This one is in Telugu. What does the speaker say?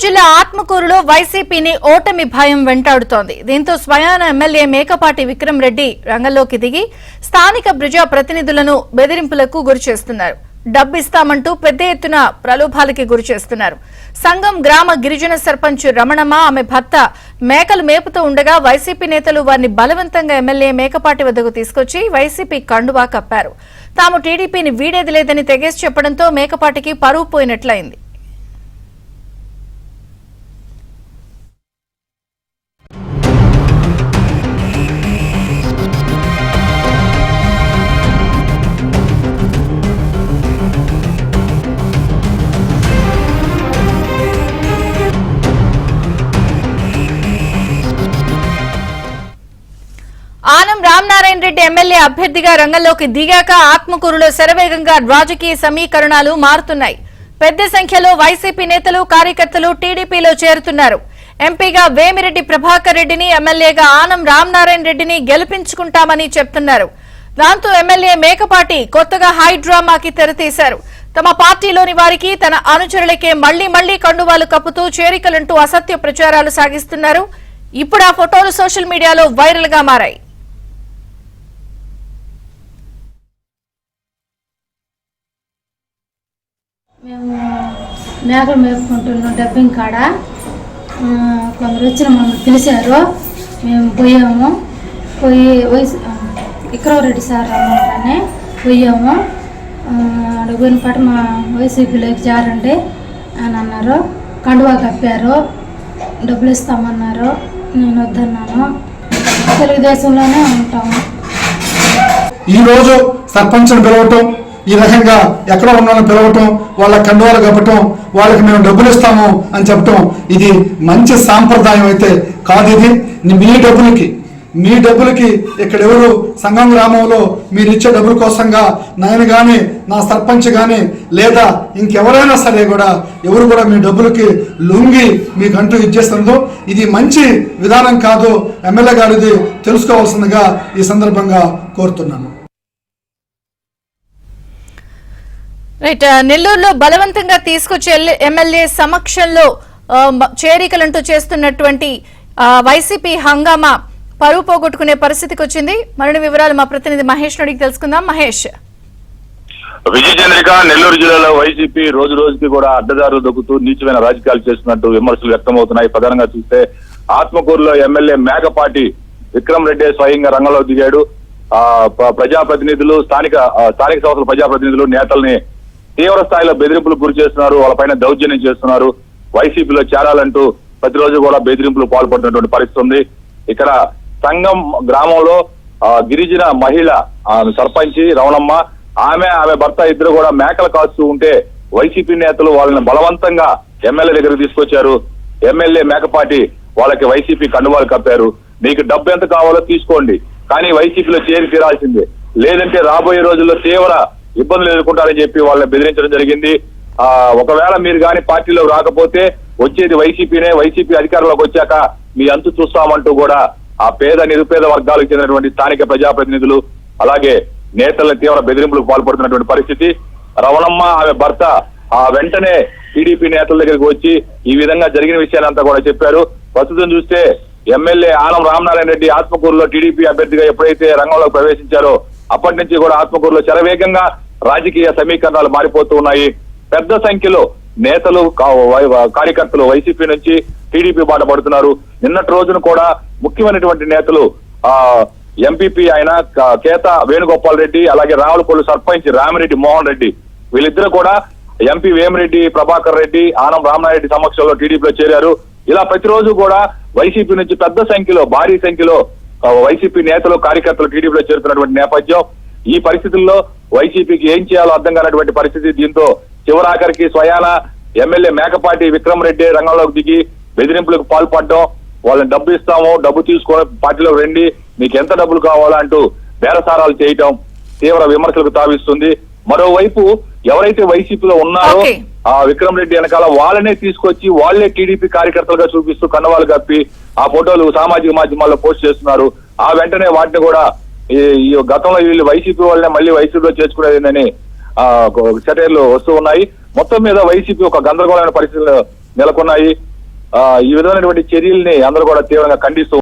జిల్లా ఆత్మకూరులో వైసీపీని ఓటమి భయం వెంటాడుతోంది. దీంతో స్వయాన ఎమ్మెల్యే మేకపాటి విక్రమ్ రెడ్డి రంగంలోకి దిగి స్థానిక ప్రజా ప్రతినిధులను బెదిరింపులకు గురిచేస్తున్నారు. డబ్బిస్తామంటూ పెద్ద ఎత్తున ప్రలోభాలకి గురిచేస్తున్నారు. సంఘం గ్రామ గిరిజన సర్పంచ్ రమణమ్మ ఆమె భర్త మేకలు మేపుతూ ఉండగా వైసీపీ నేతలు వారిని బలవంతంగా ఎమ్మెల్యే మేకపాటి వద్దకు తీసుకొచ్చి వైసీపీ కండువా కప్పారు. తాము టీడీపీని వీడేది లేదని తెగేసి చెప్పడంతో మేకపాటికి పరువు పోయినట్లయింది. ఆనం రామనారాయణ రెడ్డి ఎమ్మెల్యే అభ్యర్థిగా రంగంలోకి దిగాక ఆత్మకూరులో శరవేగంగా రాజకీయ సమీకరణాలు మారుతున్నాయి. పెద్ద సంఖ్యలో వైసీపీ నేతలు కార్యకర్తలు టీడీపీలో చేరుతున్నారు. ఎంపీగా వేమిరెడ్డి ప్రభాకర్ రెడ్డిని, ఎమ్మెల్యేగా ఆనం రామనారాయణ రెడ్డిని గెలిపించుకుంటామని చెప్తున్నారు. దాంతో ఎమ్మెల్యే మేకపాటి కొత్తగా హై డ్రామాకి తెరతీశారు. తమ పార్టీలోని వారికి, తన అనుచరులకే మళ్లీ కండువాలు కప్పుతూ చేరికలంటూ అసత్య ప్రచారాలు సాగిస్తున్నారు. ఇప్పుడు ఆ ఫోటోలు సోషల్ మీడియాలో వైరల్ గా మారాయి. మేము మేకలు మేపుకుంటున్నాం డబ్బింగ్ కాడ. కొందరు వచ్చిన మమ్మల్ని పిలిచారు. మేము పోయాము. విక్రమరెడ్డి సార్ రమ్మంటానే పోయాము. పోయిన పాట మా వైసీపీలోకి జారండి అని అన్నారు. కండువా కప్పారు. డబ్బులు ఇస్తామన్నారు. నేను వద్దన్నాను. తెలుగుదేశంలోనే ఉంటాము. ఈరోజు సర్పంచ్ను పిలవటం, ఈ రకంగా ఎక్కడ ఉన్నారో పిలవటం, వాళ్ళ కండువాలు కప్పటం, వాళ్ళకి మేము డబ్బులు ఇస్తాము అని చెప్పటం, ఇది మంచి సాంప్రదాయం అయితే కాదు. ఇది మీ డబ్బులకి ఇక్కడ ఎవరు సంఘం గ్రామంలో మీరు ఇచ్చే డబ్బుల కోసంగా నేను కానీ, నా సర్పంచ్ కానీ, లేదా ఇంకెవరైనా సరే కూడా ఎవరు కూడా మీ డబ్బులకి లొంగి మీకంటూ ఇచ్చేస్తుందో ఇది మంచి విధానం కాదు. ఎమ్మెల్యే గారిది తెలుసుకోవాల్సిందిగా ఈ సందర్భంగా కోరుతున్నాను. రైట్, నెల్లూరులో బలవంతంగా తీసుకొచ్చే ఎమ్మెల్యే సమక్షంలో చేరికలంటూ చేస్తున్నటువంటి వైసీపీ హంగామా పరువు పోగొట్టుకునే పరిస్థితికి వచ్చింది. మరిన్ని వివరాలు మా ప్రతినిధి మహేష్ అడిగి తెలుసుకుందాం. మహేష్, విజయచంద్రిక, నెల్లూరు జిల్లాలో వైసీపీ రోజు రోజుకి కూడా అడ్డదారులు దొక్కుతూ నీచమైన రాజకీయాలు చేస్తున్నట్టు విమర్శలు వ్యక్తమవుతున్నాయి. ప్రధానంగా చూస్తే ఆత్మకూరులో ఎమ్మెల్యే మేకపాటి విక్రమ్ రెడ్డి స్వయంగా రంగంలో దిగాడు. ప్రజాప్రతినిధులు, స్థానిక సంస్థల ప్రజాప్రతినిధులు, నేతల్ని తీవ్ర స్థాయిలో బెదిరింపులకు గురి చేస్తున్నారు. వాళ్ళపైన దౌర్జన్యం చేస్తున్నారు. వైసీపీలో చేరాలంటూ ప్రతిరోజు కూడా బెదిరింపులు పాల్పడుతున్నటువంటి పరిస్థితి ఉంది. ఇక్కడ సంఘం గ్రామంలో గిరిజన మహిళ సర్పంచి రమణమ్మ, ఆమె భర్త ఇద్దరు కూడా మేకలు కాస్తూ ఉంటే వైసీపీ నేతలు వాళ్ళని బలవంతంగా ఎమ్మెల్యే దగ్గరకు తీసుకొచ్చారు. ఎమ్మెల్యే మేకపాటి వాళ్ళకి వైసీపీ కండువాలు కప్పారు. మీకు డబ్బు ఎంత కావాలో తీసుకోండి, కానీ వైసీపీలో చేరి తీరాల్సిందే, లేదంటే రాబోయే రోజుల్లో తీవ్ర ఇబ్బందులు ఎదుర్కొంటారని చెప్పి వాళ్ళని బెదిరించడం జరిగింది. ఒకవేళ మీరు కానీ పార్టీలో రాకపోతే వచ్చేది వైసీపీనే, వైసీపీ అధికారంలోకి వచ్చాక మీ అంతు చూస్తామంటూ కూడా ఆ పేద నిరుపేద వర్గాలకు చెందినటువంటి స్థానిక ప్రజాప్రతినిధులు అలాగే నేతల తీవ్ర బెదిరింపులకు పాల్పడుతున్నటువంటి పరిస్థితి. రమణమ్మ ఆమె భర్త వెంటనే టీడీపీ నేతల దగ్గరికి వచ్చి ఈ విధంగా జరిగిన విషయాలంతా కూడా చెప్పారు. ప్రస్తుతం చూస్తే ఎమ్మెల్యే ఆనం రామనారాయణ రెడ్డి ఆత్మకూరులో టీడీపీ అభ్యర్థిగా ఎప్పుడైతే రంగంలోకి ప్రవేశించారో అప్పటి నుంచి కూడా ఆత్మకూరులో శరవేగంగా రాజకీయ సమీకరణాలు మారిపోతూ ఉన్నాయి. పెద్ద సంఖ్యలో నేతలు, కార్యకర్తలు వైసీపీ నుంచి టీడీపీ బాట పడుతున్నారు. నిన్నటి రోజున కూడా ముఖ్యమైనటువంటి నేతలు ఎంపీపీ ఆయన కేత వేణుగోపాల్ రెడ్డి, అలాగే రావులపల్లి సర్పంచ్ రామిరెడ్డి మోహన్ రెడ్డి, వీళ్ళిద్దరూ కూడా ఎంపీ వేమిరెడ్డి ప్రభాకర్ రెడ్డి, ఆనం రామనారెడ్డి సమక్షంలో టీడీపీలో చేరారు. ఇలా ప్రతిరోజు కూడా వైసీపీ నుంచి పెద్ద సంఖ్యలో, భారీ సంఖ్యలో వైసీపీ నేతలు, కార్యకర్తలు టీడీపీలో చేరుతున్నటువంటి నేపథ్యం. ఈ పరిస్థితుల్లో వైసీపీకి ఏం చేయాలో అర్థం కానటువంటి పరిస్థితి. దీంతో చివరాఖరికి స్వయాన ఎమ్మెల్యే మేకపాటి విక్రమ్ రెడ్డి రంగంలోకి దిగి బెదిరింపులకు పాల్పడడం, వాళ్ళని డబ్బు ఇస్తాము, డబ్బు తీసుకొని పార్టీలో రండి, మీకు ఎంత డబ్బులు కావాలా అంటూ బేరసారాలు చేయటం తీవ్ర విమర్శలకు తావిస్తుంది. మరోవైపు ఎవరైతే వైసీపీలో ఉన్నారో ఆ విక్రమ్ రెడ్డి వెనకాల వాళ్ళనే తీసుకొచ్చి వాళ్లే టీడీపీ కార్యకర్తలుగా చూపిస్తూ కండవాలు కప్పి ఆ ఫోటోలు సామాజిక మాధ్యమాల్లో పోస్ట్ చేస్తున్నారు. ఆ వెంటనే వాటిని కూడా ఈ గతంలో వీళ్ళు వైసీపీ వాళ్ళనే మళ్ళీ వైసీపీలో చేర్చుకునేదని సెటైర్లు వస్తూ ఉన్నాయి. మొత్తం మీద వైసీపీ ఒక గందరగోళమైన పరిస్థితులు నెలకొన్నాయి. ఈ విధమైనటువంటి చర్యల్ని అందరూ కూడా తీవ్రంగా ఖండిస్తూ